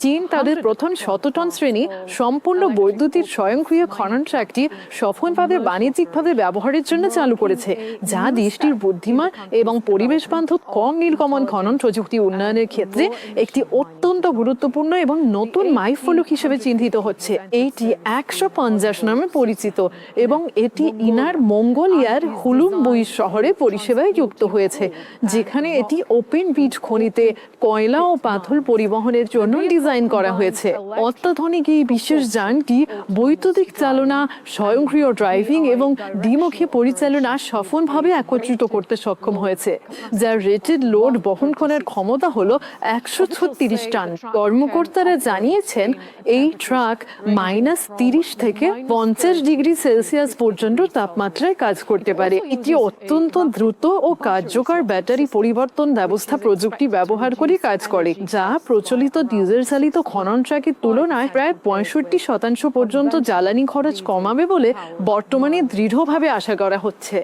চীন তাদের প্রথম 100 টন শ্রেণী সম্পূর্ণ বৈদ্যুতিক স্বয়ংক্রিয় খনন ট্রাকটি সফলভাবে বাণিজ্যিকভাবে ব্যবহারের জন্য চালু করেছে, যা দেশটির বুদ্ধিমান এবং পরিবেশ বান্ধব কম নির্গমন খনন প্রযুক্তি উন্নয়নের ক্ষেত্রে একটি অত্যন্ত গুরুত্বপূর্ণ এবং নতুন মাইলফলক হিসেবে চিহ্নিত হচ্ছে। এইটি 150 নামে পরিচিত এবং এটি ইনার মঙ্গোলিয়ার হুলুমবুই শহরে পরিষেবায় যুক্ত হয়েছে, যেখানে এটি ওপেন পিট খনিতে কয়লা ও পাথর পরিবহনের জন্য ডিজাইন করা হয়েছে। অত্যাধুনিক এই বিশেষ যানটি বৈদ্যুতিক চালনা, স্বয়ংক্রিয় ড্রাইভিং এবং দ্বিমুখী পরিচালনা সফলভাবে একত্রিত করতে সক্ষম হয়েছে, যার রেটেড লোড বহন করার ক্ষমতা হলো 136 টন। কর্মকর্তারা জানিয়েছেন এই ট্রাক -30 থেকে 50 ডিগ্রি সেলসিয়াস পর্যন্ত তাপমাত্রায় কাজ করতে পারে। এটি অত্যন্ত দ্রুত ও কার্যকর ব্যাটারি পরিবর্তন ব্যবস্থা প্রযুক্তি ব্যবহার করে কাজ করে, যা প্রচলিত ডিজেল চালিত খনন ট্রাকের তুলনায় প্রায় 65% পর্যন্ত জ্বালানি খরচ কমাবে বলে বর্তমানে দৃঢ়ভাবে আশা করা হচ্ছে।